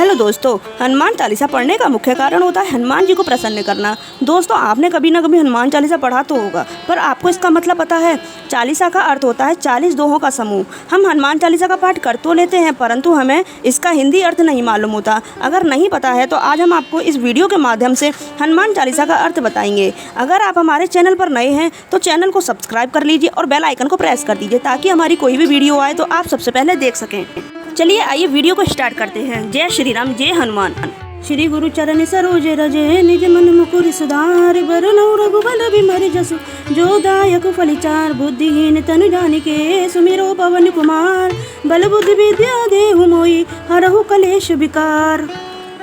Hello दोस्तों, हनुमान चालीसा पढ़ने का मुख्य कारण होता है हनुमान जी को प्रसन्न करना। दोस्तों, आपने कभी ना कभी हनुमान चालीसा पढ़ा तो होगा, पर आपको इसका मतलब पता है? चालीसा का अर्थ होता है 40 दोहों का समूह। हम हनुमान चालीसा का पाठ कर तो लेते हैं, परंतु हमें इसका हिंदी अर्थ नहीं मालूम होता। अगर नहीं पता है तो आज हम आपको इस वीडियो के माध्यम से हनुमान चालीसा का अर्थ बताएंगे। अगर आप हमारे चैनल पर नए हैं तो चैनल को सब्सक्राइब कर लीजिए और बेल आइकन को प्रेस कर दीजिए, ताकि हमारी कोई भी वीडियो आए तो आप सबसे पहले देख सकें। चलिए आइए वीडियो को स्टार्ट करते हैं। जय श्री राम, जय हनुमान। श्री गुरु चरण सरोज रजे, निज मन मुकुर सुधार, बरनौ रघुबल बिमर जसु, जो दायक फलिचार, बुद्धिहीन तनु जानिके, सुमिरो पवन कुमार, बल बुद्धि विद्या देहु मोहि, हरहु कलेश विकार।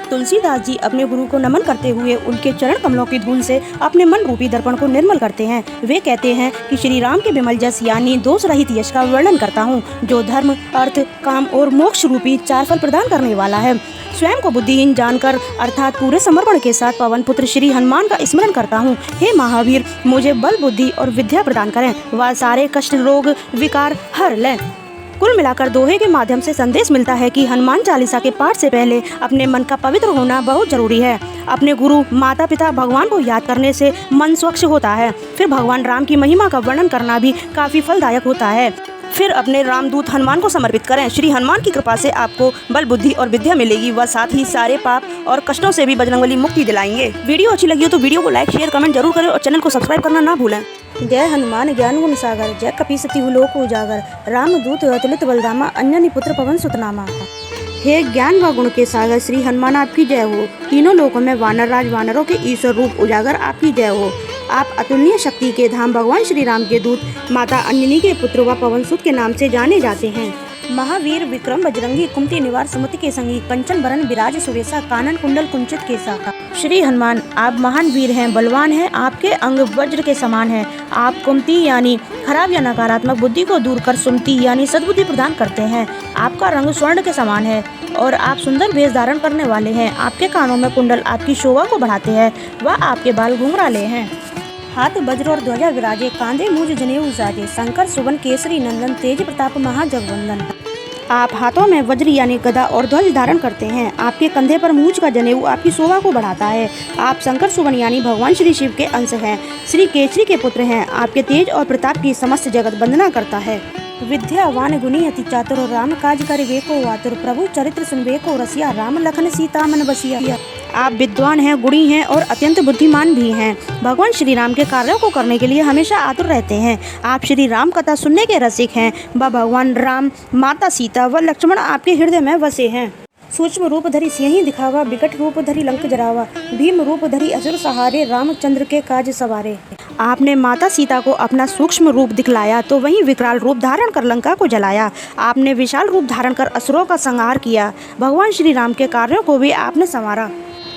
तुलसीदास जी अपने गुरु को नमन करते हुए उनके चरण कमलों की धूल से अपने मन रूपी दर्पण को निर्मल करते हैं। वे कहते हैं कि श्री राम के विमल जस यानी दोष रहित यश का वर्णन करता हूँ, जो धर्म, अर्थ, काम और मोक्ष रूपी 4 फल प्रदान करने वाला है। स्वयं को बुद्धिहीन जानकर अर्थात पूरे समर्पण के साथ पवन पुत्र श्री हनुमान का स्मरण करता हूँ। हे महावीर, मुझे बल, बुद्धि और विद्या प्रदान करें, वह सारे कष्ट, रोग, विकार हर लें। कुल मिलाकर दोहे के माध्यम से संदेश मिलता है कि हनुमान चालीसा के पाठ से पहले अपने मन का पवित्र होना बहुत जरूरी है। अपने गुरु, माता पिता, भगवान को याद करने से मन स्वच्छ होता है। फिर भगवान राम की महिमा का वर्णन करना भी काफी फलदायक होता है। फिर अपने रामदूत हनुमान को समर्पित करें। श्री हनुमान की कृपा से आपको बल, बुद्धि और विद्या मिलेगी, व साथ ही सारे पाप और कष्टों से भी बजरंगबली मुक्ति दिलाएंगे। वीडियो अच्छी लगी हो तो वीडियो को लाइक, शेयर, कमेंट जरूर करें और चैनल को सब्सक्राइब करना ना भूलें। जय हनुमान ज्ञान गुण सागर, जय कपीसति लोक उजागर, रामदूत अतुलित बलधामा, अंजनी पुत्र पवन सुत नामा। हे ज्ञान व गुण के सागर श्री हनुमान, आपकी जय हो। तीनों लोकों में वानर राज, वानरों के ईश्वर रूप उजागर, आपकी जय हो। आप अतुलनीय शक्ति के धाम, भगवान श्री राम के दूत, माता अंजनी के पुत्र व पवन सुत के नाम से जाने जाते हैं। महावीर विक्रम बजरंगी, कुमति निवार सुमति के संगी, कंचन बरन विराज सुवेशा, कानन कुंडल कुंचित केसा। श्री हनुमान, आप महान वीर हैं, बलवान हैं, आपके अंग वज्र के समान हैं। आप कुमति यानी खराब या नकारात्मक बुद्धि को दूर कर सुमति यानी सद्बुद्धि प्रदान करते हैं। आपका रंग स्वर्ण के समान है और आप सुंदर वेश धारण करने वाले हैं। आपके कानों में कुंडल आपकी शोभा को बढ़ाते हैं व आपके बाल घुंघराले हैं। हाथ वज्र और ध्वजा विराजे, कांधे मूज जनेऊ साजे, शंकर सुवन केसरी नंदन, तेज प्रताप महाजगवंदन। आप हाथों में वज्र यानी गदा और ध्वज धारण करते हैं। आपके कंधे पर मूंछ का जनेऊ आपकी शोभा को बढ़ाता है। आप शंकर सुवन यानी भगवान श्री शिव के अंश हैं, श्री केसरी के पुत्र हैं। आपके तेज और प्रताप की समस्त जगत वंदना करता है। विद्यावान गुणी अति चातुर, राम काज करिबे को आतुर, प्रभु चरित्र सुनबे को रसिया, राम लखन सीता मन बसिया। आप विद्वान हैं, गुणी हैं और अत्यंत बुद्धिमान भी हैं। भगवान श्री राम के कार्यों को करने के लिए हमेशा आतुर रहते हैं। आप श्री राम कथा सुनने के रसिक हैं व भगवान राम, माता सीता व लक्ष्मण आपके हृदय में बसे हैं। सूक्ष्म रूप धरि सिंहि दिखावा, विकट रूप धरि लंक जरावा, भीम रूप धरि असुर सहारे, रामचंद्र के काज सवारे। आपने माता सीता को अपना सूक्ष्म रूप दिखलाया तो वहीं विकराल रूप धारण कर लंका को जलाया। आपने विशाल रूप धारण कर असुरों का संहार किया। भगवान श्री राम के कार्यों को भी आपने संवारा।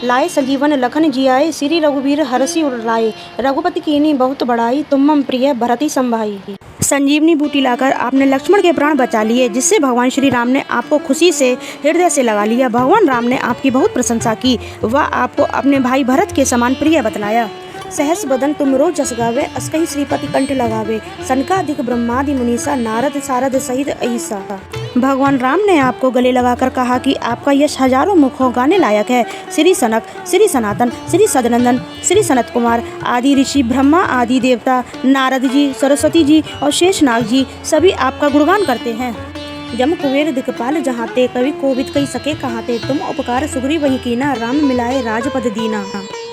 लाए संजीवन लखन जियाए, श्री रघुवीर हरषि उर लाए, रघुपति कीन्ही बहुत बड़ाई, तुम मम प्रिय भरति संभाई। संजीवनी बूटी लाकर आपने लक्ष्मण के प्राण बचा लिए, जिससे भगवान श्री राम ने आपको खुशी से हृदय से लगा लिया। भगवान राम ने आपकी बहुत प्रशंसा की व आपको अपने भाई भरत के समान प्रिय बतलाया। सहस बदन तुम रो जस गावे, अस्कहि श्रीपति कंठ लगावे, सनकादिक ब्रह्मादि मुनीसा, नारद सारद सहित अहिसा। भगवान राम ने आपको गले लगाकर कहा कि आपका यश हजारों मुखों गाने लायक है। श्री सनक, श्री सनातन, श्री सदनंदन, श्री सनत कुमार आदि ऋषि, ब्रह्मा आदि देवता, नारद जी, सरस्वती जी और शेषनाग जी सभी आपका गुणगान करते हैं। जम कुबेर दिक्पाल जहाते, कवि कोविद कही सके कहाते, तुम उपकार सुग्रीव वही कीना, राम मिलाए राजपद दीना।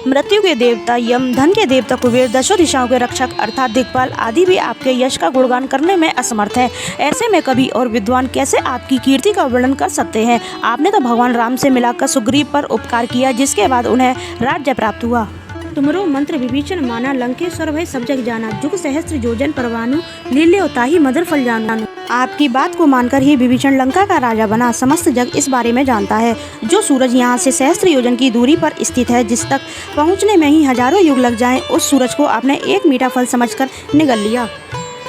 मृत्यु के देवता यम, धन के देवता कुबेर, दशों दिशाओं के रक्षक अर्थात दिक्पाल आदि भी आपके यश का गुणगान करने में असमर्थ है। ऐसे में कवि और विद्वान कैसे आपकी कीर्ति का वर्णन कर सकते हैं? आपने तो भगवान राम से मिलाकर सुग्रीव पर उपकार किया, जिसके बाद उन्हें राज्य प्राप्त हुआ। तुमरो मंत्र विभीषण माना, लंकेश्वर भय सब जग जाना, जुग सहस्त्र जोजन परवानु, लील्यो ताहि मधुर फल जानू। आपकी बात को मानकर ही विभीषण लंका का राजा बना। समस्त जग इस बारे में जानता है। जो सूरज यहाँ से सहस्त्र योजन की दूरी पर स्थित है, जिस तक पहुँचने में ही हजारों युग लग जाएं, उस सूरज को आपने एक मीठा फल समझकर निगल लिया।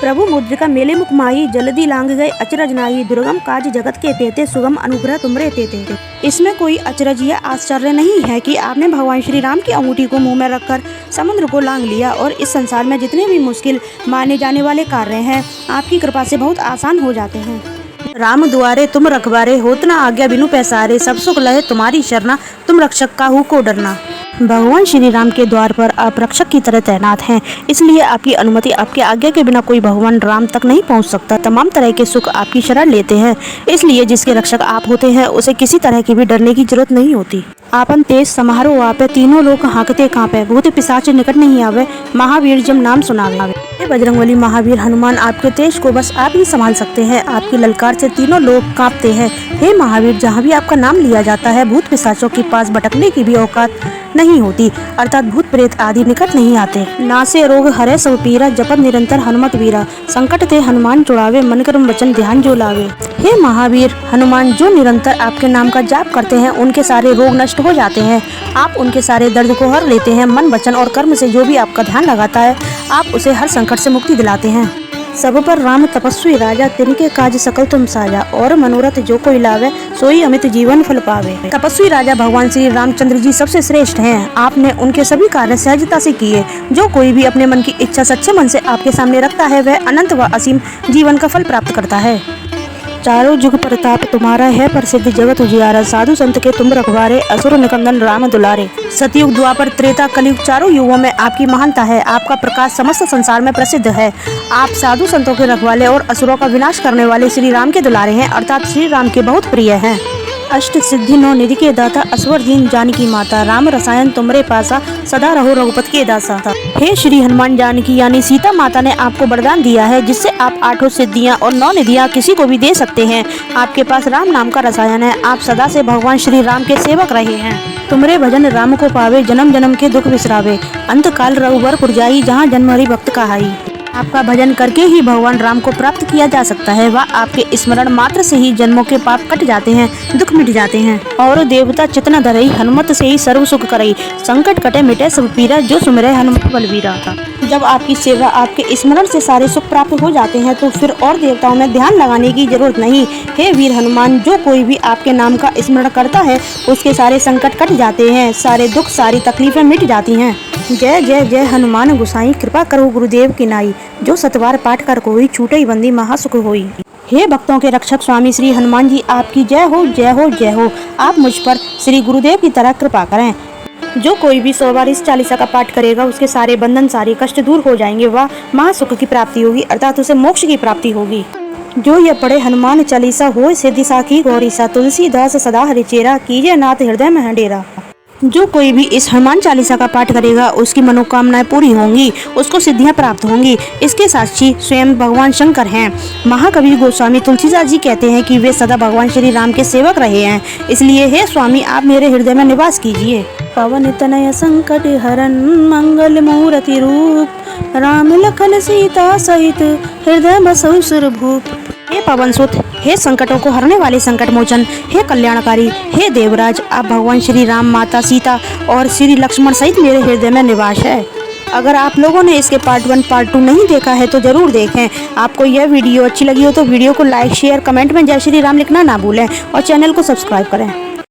प्रभु मुद्रिका मेले मुख माही, जल्दी लांग गए अचरज नाही, दुर्गम काज जगत के तेते, सुगम अनुग्रह तुमरे तेते। इसमें कोई अचरज या आश्चर्य नहीं है कि आपने भगवान श्री राम की अंगूठी को मुंह में रखकर समुद्र को लांग लिया और इस संसार में जितने भी मुश्किल माने जाने वाले कार्य हैं, आपकी कृपा से बहुत आसान हो जाते हैं। राम दुआरे तुम रखवारे, होत न आज्ञा बिनु पैसारे, सब सुख लहे तुम्हारी शरणा, तुम रक्षक काहू को डरना। भगवान श्री राम के द्वार पर आप रक्षक की तरह तैनात हैं, इसलिए आपकी अनुमति, आपके आज्ञा के बिना कोई भगवान राम तक नहीं पहुंच सकता। तमाम तरह के सुख आपकी शरण लेते हैं, इसलिए जिसके रक्षक आप होते हैं उसे किसी तरह की भी डरने की जरूरत नहीं होती। आपन तेज समारोह आपे, तीनों लोग हाँकते कांपे, भूत पिशाच निकट नहीं आवे, महावीर जब नाम सुनावे। हे बजरंगबली महावीर हनुमान, आपके तेज को बस आप ही संभाल सकते हैं। आपकी ललकार से तीनों लोग कांपते हैं। हे महावीर, जहाँ भी आपका नाम लिया जाता है भूत पिशाचों के पास भटकने की भी औकात नहीं होती, अर्थात भूत प्रेत आदि निकट नहीं आते। नासे रोग हरे सब पीरा, जपत निरंतर हनुमत वीरा, संकट ते हनुमान छुड़ावे, मन कर्म वचन ध्यान जो लावे। हे महावीर हनुमान, जो निरंतर आपके नाम का जाप करते हैं उनके सारे रोग नष्ट हो जाते हैं। आप उनके सारे दर्द को हर लेते हैं। मन वचन और कर्म से जो भी आपका ध्यान लगाता है आप उसे हर संकट से मुक्ति दिलाते हैं। सब पर राम तपस्वी राजा, तिनके काज सकल तुम साजा, और मनोरथ जो कोई लावे, सोई अमित जीवन फल पावे। तपस्वी राजा भगवान श्री रामचंद्र जी सबसे श्रेष्ठ हैं। आपने उनके सभी कार्य सहजता से किए। जो कोई भी अपने मन की इच्छा सच्चे मन से आपके सामने रखता है वह अनंत व असीम जीवन का फल प्राप्त करता है। चारों जुग प्रताप तुम्हारा है, प्रसिद्ध जगत उजियारा, साधु संत के तुम रखवारे, असुर निकंदन राम दुलारे। सतयुग, द्वापर, त्रेता, कलयुग चारों युगों में आपकी महानता है। आपका प्रकाश समस्त संसार में प्रसिद्ध है। आप साधु संतों के रखवाले और असुरों का विनाश करने वाले श्री राम के दुलारे हैं, अर्थात श्री राम के बहुत प्रिय हैं। अष्ट सिद्धि नौ निधि के दाता, असवर दीन जानकी माता, राम रसायन तुमरे पासा, सदा रहो रघुपति के दासा। हे श्री हनुमान जानकी यानी सीता माता ने आपको वरदान दिया है, जिससे आप 8 सिद्धियां और 9 निधियां किसी को भी दे सकते हैं। आपके पास राम नाम का रसायन है। आप सदा से भगवान श्री राम के सेवक रहे हैं। तुमरे भजन राम को पावे, जन्म जन्म के दुख बिसरावे, अंत काल रघुबर पुरजाई, जहाँ जन्म हरि भक्त कहाई। आपका भजन करके ही भगवान राम को प्राप्त किया जा सकता है। वह आपके स्मरण मात्र से ही जन्मों के पाप कट जाते हैं, दुख मिट जाते हैं। और देवता चितना धरई, हनुमत से ही सर्व सुख करई, संकट कटे मिटे सब पीरा, जो सुमिरै हनुमत बलवीरा। जब आपकी सेवा, आपके स्मरण से सारे सुख प्राप्त हो जाते हैं तो फिर और देवताओं में ध्यान लगाने की जरूरत नहीं। हे वीर हनुमान, जो कोई भी आपके नाम का स्मरण करता है उसके सारे संकट कट जाते हैं, सारे दुख सारी तकलीफें मिट जाती हैं। जय जय जय हनुमान गोसाई, कृपा करो गुरुदेव की नाई, जो सतवार पाठ कर कोई, छूटई बंदी महासुख होई। हे भक्तों के रक्षक स्वामी श्री हनुमान जी, आपकी जय हो जय हो जय हो। आप मुझ पर श्री गुरुदेव की तरह कृपा करें। जो कोई भी 100 बार इस चालीसा का पाठ करेगा उसके सारे बंधन सारे कष्ट दूर हो जाएंगे। वह महासुख की प्राप्ति होगी, अर्थात उसे मोक्ष की प्राप्ति होगी। जो ये पढ़े हनुमान चालीसा, हो सिद्धि साखी गौरीसा, तुलसीदास सदा हरिचेरा, कीजिए नाथ हृदय में डेरा। जो कोई भी इस हनुमान चालीसा का पाठ करेगा उसकी मनोकामनाएं पूरी होंगी, उसको सिद्धियां प्राप्त होंगी। इसके साक्षी स्वयं भगवान शंकर हैं। महाकवि गोस्वामी तुलसीदास जी कहते हैं कि वे सदा भगवान श्री राम के सेवक रहे हैं, इसलिए हे स्वामी आप मेरे हृदय में निवास कीजिए। पवन तनय संकट हरन, मंगल मूर्ति रूप, राम लखन सीता सहित, हृदय बसहु सुरभूप। हे पवन सुत, हे संकटों को हरने वाले संकट मोचन, हे कल्याणकारी, हे देवराज, आप भगवान श्री राम, माता सीता और श्री लक्ष्मण सहित मेरे हृदय में निवास है। अगर आप लोगों ने इसके पार्ट 1 पार्ट 2 नहीं देखा है तो जरूर देखें। आपको यह वीडियो अच्छी लगी हो तो वीडियो को लाइक शेयर कमेंट में जय श्री राम लिखना ना भूलें और चैनल को सब्सक्राइब करें।